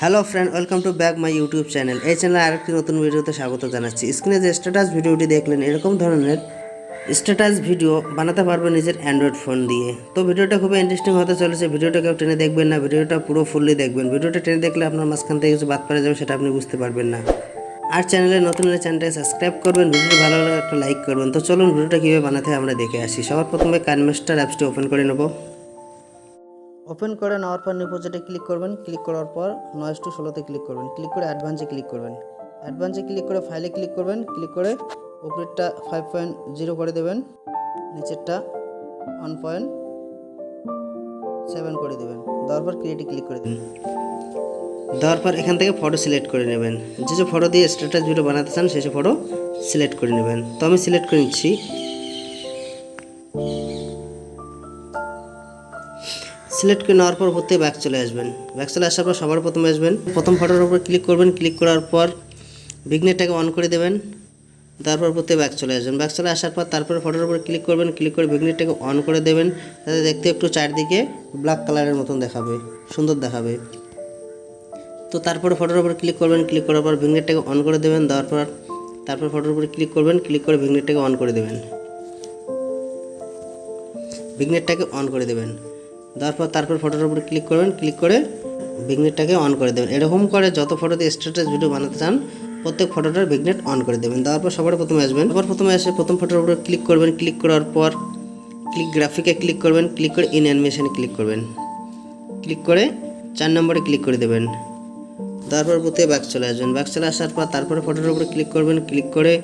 Hello friend, welcome to back my YouTube channel. এই চ্যানেলে আরেকটি নতুন ভিডিওতে স্বাগত জানাচ্ছি। স্ক্রিনে যে স্ট্যাটাস ভিডিওটি দেখলেন, এরকম ধরনের স্ট্যাটাস ভিডিও বানাতে পারবেন নিজের অ্যান্ড্রয়েড ফোন দিয়ে। তো ভিডিওটা খুবই ইন্টারেস্টিং হতে চলেছে। ভিডিওটা কেউ টেনে দেখবেন না, ভিডিওটা পুরো ফুললি দেখবেন। ভিডিওটা টেনে দেখলে আপনার মাঝখান থেকে কিছু বাদ পড়ে যাবে, সেটা আপনি বুঝতে পারবেন না। আর চ্যানেলে নতুন হলে চ্যানেলটাকে সাবস্ক্রাইব করবেন, ভিডিওটি ভালো লাগলে একটা লাইক করবেন। তো চলুন ভিডিওটা কীভাবে বানাতে হয় আমরা দেখে আসি। সবার প্রথমে কাইনমাস্টার অ্যাপসটি ওপেন করে নেব। ওপেন করে নেওয়ার পর নিউ প্রজেক্টে ক্লিক করবেন। ক্লিক করার পর নয়েজ টু 16তে ক্লিক করবেন। ক্লিক করে অ্যাডভান্সে ক্লিক করবেন। অ্যাডভান্সে ক্লিক করে ফাইলে ক্লিক করবেন। ক্লিক করে উপরেরটা 5.0 করে দেবেন, নিচেরটা 1.7 করে দেবেন। দেওয়ার পর ক্রিয়েটে ক্লিক করে দেবেন। দেওয়ার পর এখান থেকে ফটো সিলেক্ট করে নেবেন। যে ফটো দিয়ে স্ট্যাটাস ভিডিও বানাতে চান সে ফটো সিলেক্ট করে নেবেন। তো আমি সিলেক্ট করে নিচ্ছি। সিলেক্ট করে নেওয়ার পর হতে ব্যাক চলে আসবেন। ব্যাক চলে আসার পর সবার প্রথমে আসবেন, প্রথম ফটোর উপর ক্লিক করবেন। ক্লিক করার পর বিগনেটটাকে অন করে দেবেন। তারপর হতে ব্যাক চলে আসবেন। ব্যাক চলে আসার পর তারপর ফটোর উপর ক্লিক করবেন। ক্লিক করে বিগনেটটাকে অন করে দেবেন, তাতে দেখতে একটু চারদিকে ব্ল্যাক কালারের মতন দেখাবে, সুন্দর দেখাবে। তো তারপরে ফটোর উপর ক্লিক করবেন। ক্লিক করার পর বিগনেটটাকে অন করে দেবেন। দেওয়ার পর তারপর ফটোর উপর ক্লিক করবেন। ক্লিক করে বিগনেটটাকে অন করে দেবেন। বিগনেটটাকে অন করে দেবেন। দেওয়ার পর তারপর ফটোর উপর ক্লিক করবেন। ক্লিক করে বিগনেটটাকে অন করে দেবেন। এরকম করে যত ফটোতে স্ট্যাটাস ভিডিও বানাতে চান প্রত্যেক ফটোটার বিগনেট অন করে দেবেন। দেওয়ার পর সবার প্রথমে আসবেন। সবার প্রথমে এসে প্রথম ফটোর উপর ক্লিক করবেন। ক্লিক করার পর ক্লিক গ্রাফিকে ক্লিক করবেন। ক্লিক করে ইন অ্যানিমেশনে ক্লিক করবেন। ক্লিক করে 4 নম্বরে ক্লিক করে দেবেন। তারপর প্রতি ব্যাক চলে আসবেন। ব্যাক চলে আসার পর তারপরে ফটোর উপরে ক্লিক করবেন। ক্লিক করে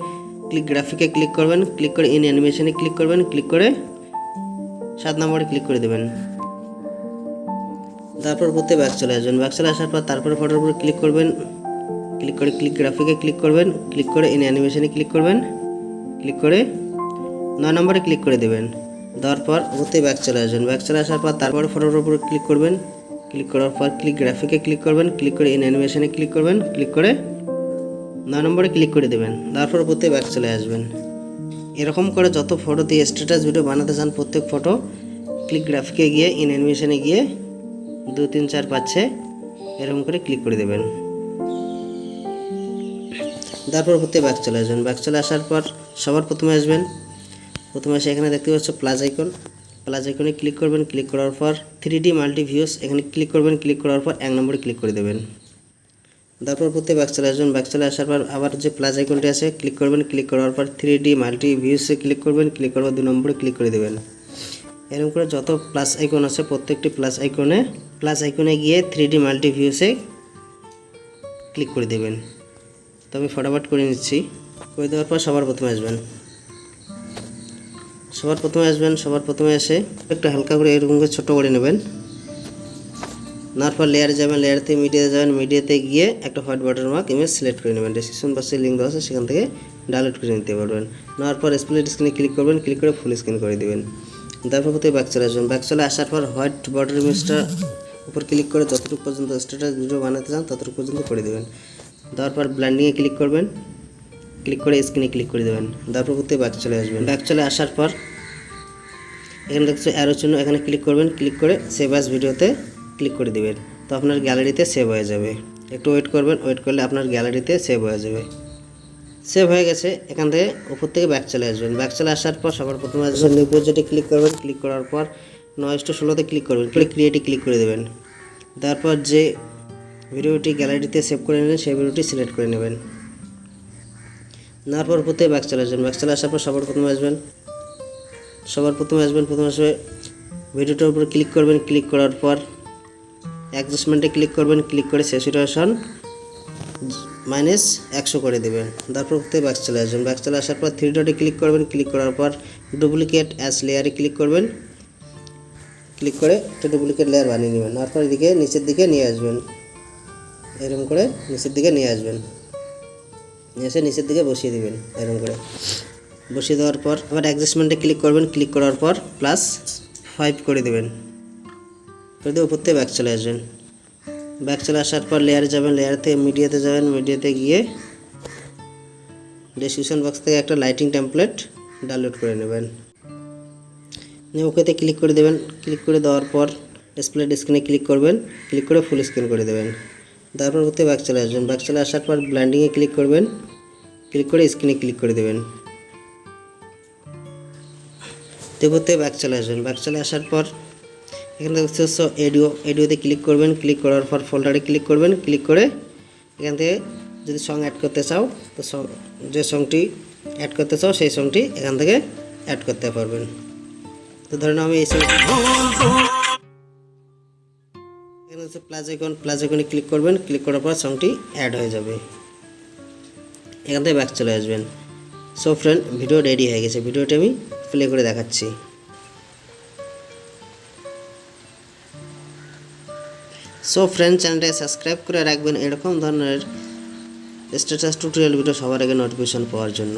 ক্লিক গ্রাফিকে ক্লিক করবেন। ক্লিক করে ইন অ্যানিমেশনে ক্লিক করবেন। ক্লিক করে 7 নম্বরে ক্লিক করে দেবেন। তারপর প্রতি ব্যাক চলে আসবেন। ব্যাক চলে আসার পর তারপরে ফটোর উপরে ক্লিক করবেন। ক্লিক করে ক্লিক গ্রাফিকে ক্লিক করবেন। ক্লিক করে ইন অ্যানিমেশনে ক্লিক করবেন। ক্লিক করে 9 নম্বরে ক্লিক করে দেবেন। দেওয়ার পর প্রতি ব্যাক চলে আসবেন। ব্যাক চলে আসার পর তারপরে ফটোর উপরে ক্লিক করবেন। ক্লিক করার পর ক্লিক গ্রাফিকে ক্লিক করবেন। ক্লিক করে ইন অ্যানিমেশনে ক্লিক করবেন। ক্লিক করে 9 নম্বরে ক্লিক করে দেবেন। তারপর প্রতি ব্যাক চলে আসবেন। এরকম করে যত ফটো দিয়ে স্ট্যাটাস ভিডিও বানাতে চান প্রত্যেক ফটো ক্লিক গ্রাফিকে গিয়ে ইন অ্যানিমেশনে গিয়ে 2 3 4 5 6 এরকম করে ক্লিক করে দেবেন। তারপর প্রতি ব্যাক চলে আসবেন। ব্যাক চলে আসার পর সবার প্রথমে আসবেন। প্রথমে এসে এখানে দেখতে পাচ্ছ প্লাস আইকন, প্লাস আইকনে ক্লিক করবেন। ক্লিক করার পর 3D মাল্টি ভিউস এখানে ক্লিক করবেন। ক্লিক করার পর 1 নম্বরে ক্লিক করে দেবেন। তারপর প্রতি ব্যাক চলে আসবেন। ব্যাক চলে আসার পর আবার যে প্লাস আইকনটি আছে ক্লিক করবেন। ক্লিক করার পর 3D মাল্টি ভিউসে ক্লিক করবেন। ক্লিক করার পর 2 নম্বরে ক্লিক করে দেবেন। এরকম করে যত প্লাস আইকন আছে প্রত্যেকটি প্লাস আইকনে গিয়ে 3D মাল্টি ভিউসে ক্লিক করে দেবেন। তো আমি ফটাফট করে নিচ্ছি। করে দেওয়ার পর সবার প্রথমে আসবেন। সবার প্রথমে এসে একটু হালকা করে এরকম করে ছোটো করে নেবেন। নেওয়ার পর লেয়ারে যাবেন। লেয়ার থেকে মিডিয়াতে যাবেন। মিডিয়াতে গিয়ে একটা হোয়াইট ওয়াটারমার্ক ইমেজ সিলেক্ট করে নেবেন। ডেসক্রিপশন বক্সে লিঙ্ক দেওয়া আছে, সেখান থেকে ডাউনলোড করে নিতে পারবেন। নেওয়ার পর স্প্লিট স্ক্রিনে ক্লিক করবেন। ক্লিক করে ফুল স্ক্রিন করে দেবেন। তারপর কোথায় ব্যাক চলে আসবেন। ব্যাক চলে আসার পর হোয়াইট বর্ডার ইমেজটা উপর ক্লিক করে যতটুকু পর্যন্ত স্ট্যাটাস ভিডিও বানাতে চান ততটুকু পর্যন্ত করে দেবেন। দেওয়ার পর ব্ল্যান্ডিংয়ে ক্লিক করবেন। ক্লিক করে স্ক্রিনে ক্লিক করে দেবেন। তারপর কোথায় ব্যাক চলে আসবেন। ব্যাক চলে আসার পর এখানে দেখছো অ্যারো চিহ্ন, এখানে ক্লিক করবেন। ক্লিক করে সেভ অ্যাজ ভিডিওতে ক্লিক করে দেবেন। তো আপনার গ্যালারিতে সেভ হয়ে যাবে। একটু ওয়েট করবেন, ওয়েট করলে আপনার গ্যালারিতে সেভ হয়ে যাবে। সেভ হয়ে গেছে। এখান থেকে উপর থেকে ব্যাক চলে আসবেন। ব্যাক চলে আসার পর সবার প্রথমে আসবেন, নিউ প্রজেক্টে ক্লিক করবেন। ক্লিক করার পর নয়েজ টু 16তে ক্লিক করবেন। ক্রিয়েটে ক্লিক করে দেবেন। তারপর যে ভিডিওটি গ্যালারিতে সেভ করে নেবেন সেই ভিডিওটি সিলেক্ট করে নেবেন। নেওয়ার পর উপর থেকে ব্যাক চলে আসবেন। ব্যাক চলে আসার পর সবার প্রথমে আসবেন। প্রথমে আসবে ভিডিওটার উপর ক্লিক করবেন। ক্লিক করার পর অ্যাডজাস্টমেন্টে ক্লিক করবেন। ক্লিক করে স্যাচুরেশন -100 করে দেবেন। তারপর থেকে ব্যাক চলে আসবেন। ব্যাক চলে আসার পর 3 ডটে ক্লিক করবেন। ক্লিক করার পর ডুপ্লিকেট অ্যাজ লেয়ারে ক্লিক করবেন। ক্লিক করে একটা ডুপ্লিকেট লেয়ার বানিয়ে নেবেন। তারপর এদিকে নিচের দিকে নিয়ে আসবেন। এরকম করে নিচের দিকে নিয়ে আসবেন, এসে নিচের দিকে বসিয়ে দেবেন। এরকম করে বসিয়ে দেওয়ার পর আবার অ্যাডজাস্টমেন্টে ক্লিক করবেন। ক্লিক করার পর +5 করে দেবেন। করে দিয়ে উপর থেকে ব্যাক চলে আসবেন। ব্যাক চলে আসার পর লেয়ারে যাবেন। লেয়ার থেকে মিডিয়াতে যাবেন। মিডিয়াতে গিয়ে ডেসক্রিপশন বক্স থেকে একটা লাইটিং টেমপ্লেট ডাউনলোড করে নেবেন। ওকেতে ক্লিক করে দেবেন। ক্লিক করে দেওয়ার পর স্প্লিট স্ক্রিনে ক্লিক করবেন। ক্লিক করে ফুল স্ক্রিন করে দেবেন। তারপর করতে ব্যাক চলে আসবেন। ব্যাক চলে আসার পর ব্লেন্ডিংয়ে ক্লিক করবেন, ক্লিক করে স্ক্রিনে ক্লিক করে দেবেন। দেবতে ব্যাক চলে আসবেন। ব্যাক চলে আসার পর এখানে দেখতে পাচ্ছ এডিওতে ক্লিক করবেন, ক্লিক করার পর ফোল্ডারে ক্লিক করবেন, ক্লিক করে এখান থেকে যদি সং অ্যাড করতে চাও তো যে সংটি অ্যাড করতে চাও সেই সংটি এখান থেকে অ্যাড করতে পারবেন। তো ধরুন আমি এই সংটি এখানে হচ্ছে প্লাস আইকনে ক্লিক করবেন, ক্লিক করার পর সংটি অ্যাড হয়ে যাবে। এখান থেকে ব্যাক চলে আসবেন। সো ফ্রেন্ড, ভিডিও রেডি হয়ে গেছে। ভিডিওটি আমি প্লে করে দেখাচ্ছি। সো ফ্রেন্ড, চ্যানেলটাকে সাবস্ক্রাইব করে রাখবেন এরকম ধরনের স্ট্যাটাস টিউটোরিয়াল ভিডিও সবার আগে নোটিফিকেশন পাওয়ার জন্য।